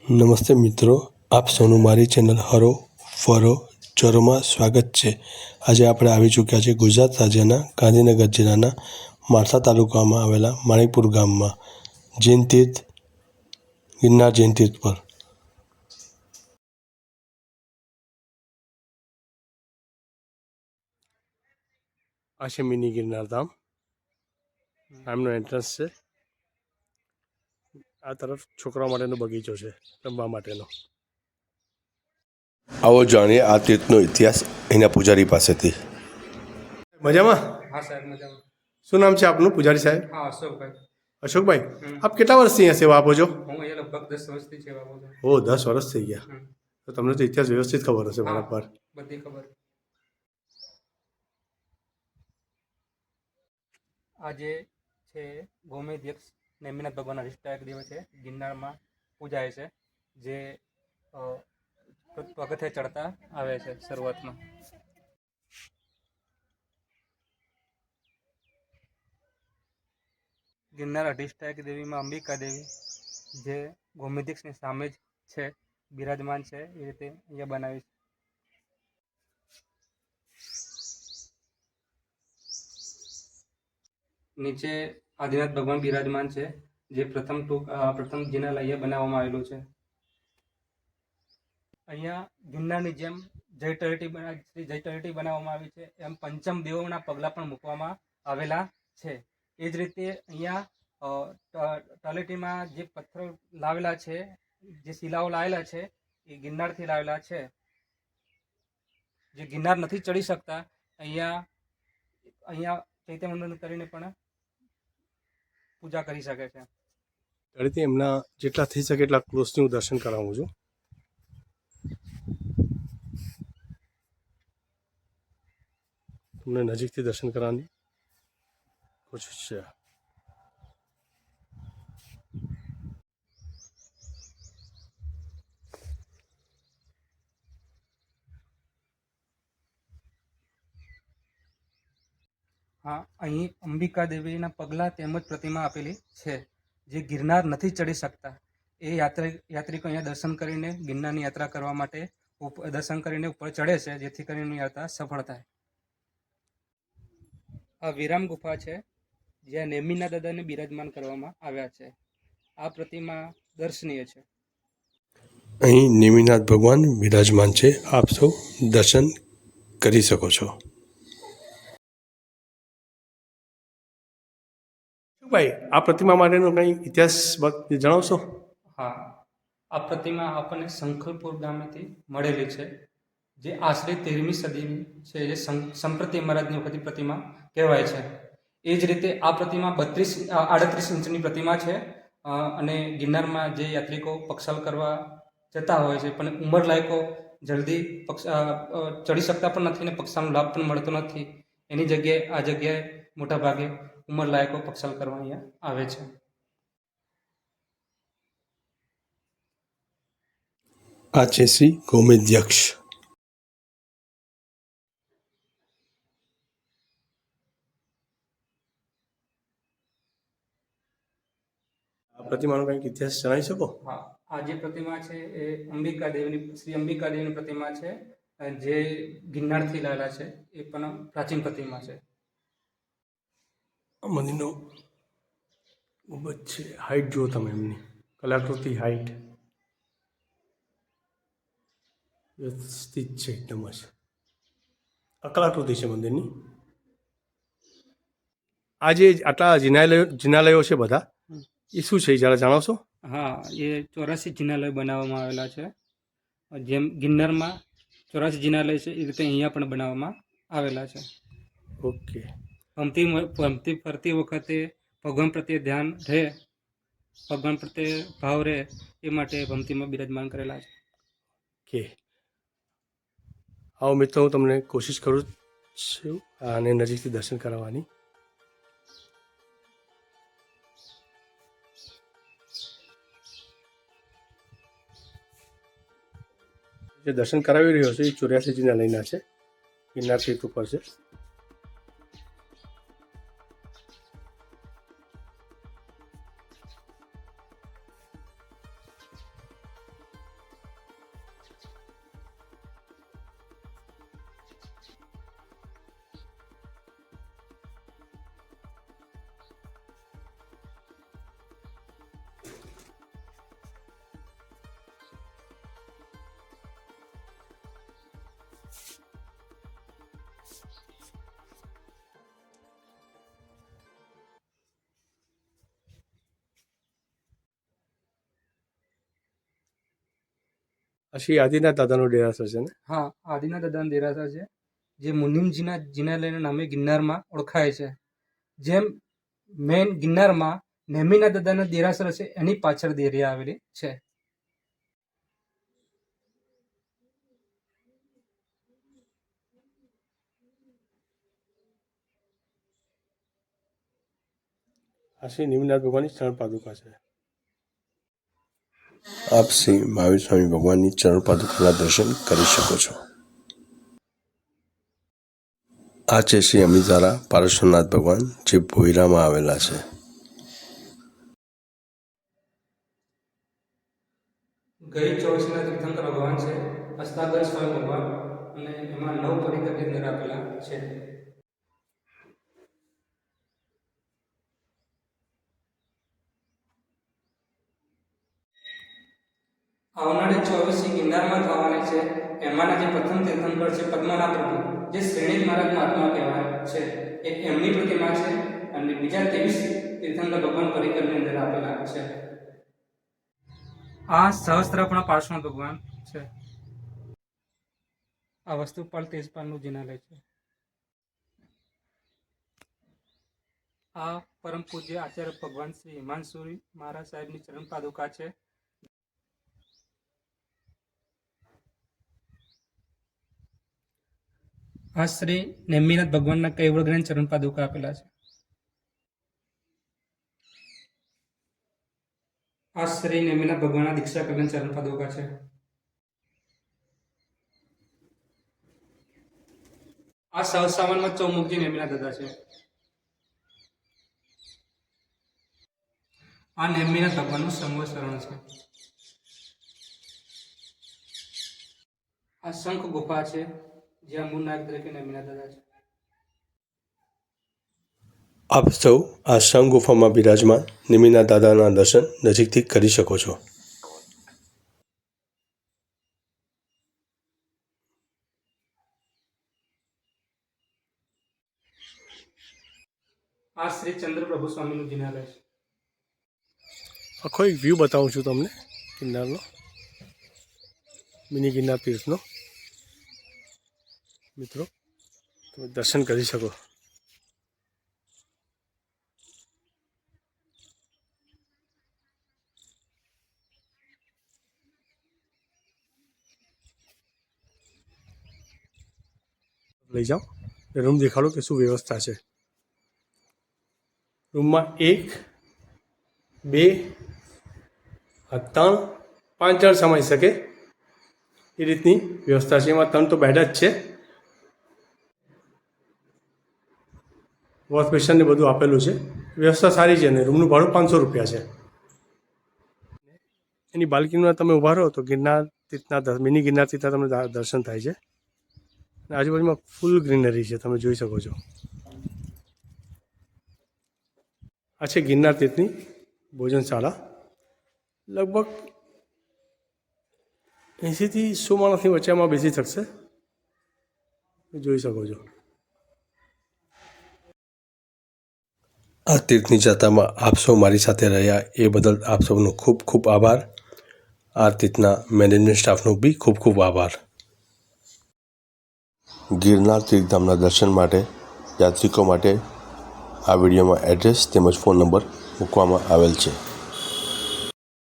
નમસ્તે મિત્રો, આપ સૌનું મારી ચેનલ હરો ફરો ચરોમાં સ્વાગત છે। આજે આપણે આવી ચૂક્યા છે ગુજરાત રાજ્યના ગાંધીનગર જિલ્લાના માળસા તાલુકામાં આવેલા માણેકપુર ગામમાં જૈન તીર્થ ગિરનાર જૈન તીર્થ પર। આ છે મિની ગિરનાર ધામ, આમનો એન્ટ્રન્સ છે। આ તરફ છોકરાઓ માટેનો બગીચો છે, રમવા માટેનો। આવો જાણીએ આ તીર્થનો ઇતિહાસ અહીંના પૂજારી પાસેથી। મજામાં? हाँ सर मजाમાં। શું નામ છે આપનું પૂજારી સાહેબ? हाँ अशोकભાઈ। અશોકભાઈ, આપ કેટલા વર્ષથી અહીંયા સેવા આપો છો? હું અહીંયા લગભગ 10 વર્ષથી સેવા આપું છું। ઓ 10 વર્ષ થઈ ગયા, તો તમને તો ઇતિહાસ વ્યવસ્થિત ખબર હશે બરાબર? બધી ખબર। આજે છે ગોમેધ્યક્ષ નેમિનાથ ભગવાનના અધિષ્ઠાયક દિવસ છે, ગિરનારમાં પૂજાય છે, જે પગથિયે ચડતા આવે છે શરૂઆતમાં। ગિરનાર અધિષ્ઠાયક દેવીમાં અંબિકા દેવી, જે ગોમેધ્યક્ષની સામે જ છે, બિરાજમાન છે, એ રીતે અહીંયા બનાવી છે। નીચે આદિનાથ ભગવાન બિરાજમાન છે, જે પ્રથમ જિનાલય અહીંયા બનાવવામાં આવેલું છે। અહીંયા ગિરનારની જેમ જય તળેટી બનાવવામાં આવી છે, એમ પંચમ દેવોના પગલા પણ મૂકવામાં આવેલા છે। એ જ રીતે અહીંયા તળેટીમાં જે પથ્થરો લાવેલા છે, જે શિલાઓ લાવેલા છે, એ ગિરનારથી લાવેલા છે। જે ગિરનાર નથી ચડી શકતા, અહીંયા ચૈત્ય વંદન કરીને પણ પૂજા કરી શકે છે। તળેટી એમના જેટલા થઈ શકે એટલા ક્લોઝથી હું દર્શન કરાવું છું। તમને નજીકથી દર્શન કરવાની કોશિશ છે। હા, અહીં અંબિકા દેવીના પગલાં તેમજ પ્રતિમા આપેલી છે, જે ગિરનાર નથી ચડી શકતા એ યાત્રિકો અહીંયા દર્શન કરીને ગિરનારની યાત્રા કરવા માટે દર્શન કરીને ઉપર ચડે છે, જેથી કરીને યાત્રા સફળ થાય। આ વિરામ ગુફા છે, જ્યાં નેમિના દાદાને બિરાજમાન કરવામાં આવ્યા છે। આ પ્રતિમા દર્શનીય છે। અહીં નેમિનાથ ભગવાન બિરાજમાન છે, આપ સૌ દર્શન કરી શકો છો। ભાઈ, આ પ્રતિમા માટેનો કંઈ ઇતિહાસ જણાવશો? હા, આ પ્રતિમા આપણને શંખલપુર ગામેથી મળેલી છે, જે આશરે 13મી સદીની છે, જે સંપ્રતિ મહારાજની વખતની પ્રતિમા કહેવાય છે। એ જ રીતે આ પ્રતિમા 38 ઇંચની પ્રતિમા છે, અને ગિરનારમાં જે યાત્રિકો પક્ષાલ કરવા જતા હોય છે, પણ ઉંમરલાયકો જલ્દી ચડી શકતા પણ નથી અને પક્ષાલનો લાભ પણ મળતો નથી, એની જગ્યાએ આ જગ્યાએ મોટા ભાગે ઉંમરલાયકો પક્ષાલ કરવા અહીંયા આવે છે। આ છે શ્રી ગોમેધ્યક્ષ। આ પ્રતિમાનો કંઈક ઇતિહાસ જણાવી શકો? હા, આ જે પ્રતિમા છે એ શ્રી અંબિકા દેવીની પ્રતિમા છે, જે ગિરનારથી લાવેલા છે, એ પણ પ્રાચીન પ્રતિમા છે। આ મંદિરનો ગુંબજ છે, હાઈટ જુઓ તમે એમની, કલાકૃતિ હાઈટ વ્યવસ્થિત છે એકદમ જ, કલાકૃતિ છે મંદિરની। આ જે આટલા જિનાલયો છે બધા, એ શું છે જરા જણાવશો? હા, એ 84 જિનાલય બનાવવામાં આવેલા છે, જેમ ગિરનારમાં 84 જિનાલય છે, એ રીતે અહીંયા પણ બનાવવામાં આવેલા છે। ઓકે। ફરતી વખતે ભગવાન પ્રત્યે ધ્યાન રહે, ભગવાન પ્રત્યે ભાવ રહે, એ માટે ભક્તિમાં બિરાજમાન કરેલા છે। કે આવો મિત્રો, હું તમને કોશિશ કરું છું અને નજીકથી દર્શન કરાવવાની। જે દર્શન કરાવી રહ્યો છે એ 84 જિનાલયના છે, ગિરનાર તીર્થ ઉપર છે। અશી આદિનાથ દાદાનો ડેરાસર છે ને? હા, આદિનાથ દાદાનો દેરાસર છે, જે મુનિમજીના જિનાલયના નામે ગિરનારમાં ઓળખાય છે. જેમ મેન ગિરનારમાં નેમિનાથ દાદાના દેરાસર છે, એની પાછળ દેરિયા આવેલી છે. આ શ્રી નિમિનાથ ભગવાનની ચરણ પાદુકા છે. આપ શ્રી મહાવીર સ્વામી ભગવાનની ચરણ પાદુકાના દર્શન કરી શકો છો. આ છે શ્રી અમિતારા પાર્શ્વનાથ ભગવાન, જે ભોયરામાં આવેલા છે. ગઈ ચોવીસના તીર્થંકર ભગવાન છે, હસ્તાગર સ્વયં ભગવાન, અને એમાં 9 પરિકરની અંદર આપેલા છે. આવનારી 24 ગિરનારમાં થવાની છે. એમાંના જે પ્રથમ તીર્થંકર છે પદ્મનાભ પ્રભુ, જે શ્રેણીક મહારાજના આત્મા કહેવાય છે, એ એમની પ્રતિમા છે. અને બીજા 23 તીર્થંકર ભગવાન પરિકરની અંદર આપેલા છે. આ સહસ્ત્રાપણા પાર્શ્વનાથ ભગવાન છે. આ વસ્તુપાલ તેજપાલનું જિનાલય છે. આ પરમ પૂજ્ય આચાર્ય ભગવાન શ્રી હિમાંશુરી મહારાજ સાહેબની ચરણ પાદુકા છે. આ શ્રી નેમિનાથ ભગવાનના કૈવળ ગ્રંથ ચરણ પાદુકા આપેલા છે. આ શ્રી નેમિનાથ ભગવાનના દીક્ષા કલ્યાણ ચરણ પાદુકા છે. આ સહસાવનમાં ચૌમુખજી નેમિનાથ દાદા છે. આ નેમિનાથ ભગવાનનું સમૂહ શરણ છે. આ શંખ ગુફા છે, જ્યાં મૂળ નાયક તરીકે નેમિનાથ દાદા છે. આપ સૌ આ શંખ ગુફામાં બિરાજમાન નિમિનાથ દાદાના દર્શન નજીકથી કરી શકો છો. આ શ્રી ચંદ્રપ્રભુ સ્વામીનું જિનાલય છે. આખો એક વ્યૂ બતાવું છું તમને ગિરનારનો, મિની ગિરનાર તીર્થનો. મિત્રો, તમે દર્શન કરી શકો. લઈ જાઓ, રૂમ દેખાડો કે શું વ્યવસ્થા છે. રૂમમાં 1, 2, 3, 5 જણ સમાઈ શકે એ રીતની વ્યવસ્થા છે. એમાં 3 તો બેડ જ છે. વોશ બેસિન ને બધું આપેલું છે. વ્યવસ્થા સારી છે. અને રૂમનું ભાડું 500 રૂપિયા છે. એની બાલ્કનીમાં તમે ઊભા રહો તો ગિરનાર તીર્થના મિની ગિરનાર તીર્થના તમને દર્શન થાય છે. આજુબાજુમાં ફૂલ ગ્રીનરી છે, તમે જોઈ શકો છો. આ છે ગિરનાર તીર્થની ભોજનશાળા. લગભગ 80થી 100 માણસની વચ્ચેમાં બેસી શકશે, જોઈ શકો છો. આ તીર્થની જાત્રામાં આપ સૌ મારી સાથે રહ્યા એ બદલ આપ સૌનો ખૂબ ખૂબ આભાર. આ તીર્થના મેનેજમેન્ટ સ્ટાફનો બી ખૂબ ખૂબ આભાર. ગિરનાર તીર્થધામના દર્શન માટે યાત્રિકો માટે આ વિડીયોમાં એડ્રેસ તેમજ ફોન નંબર મૂકવામાં આવેલ છે.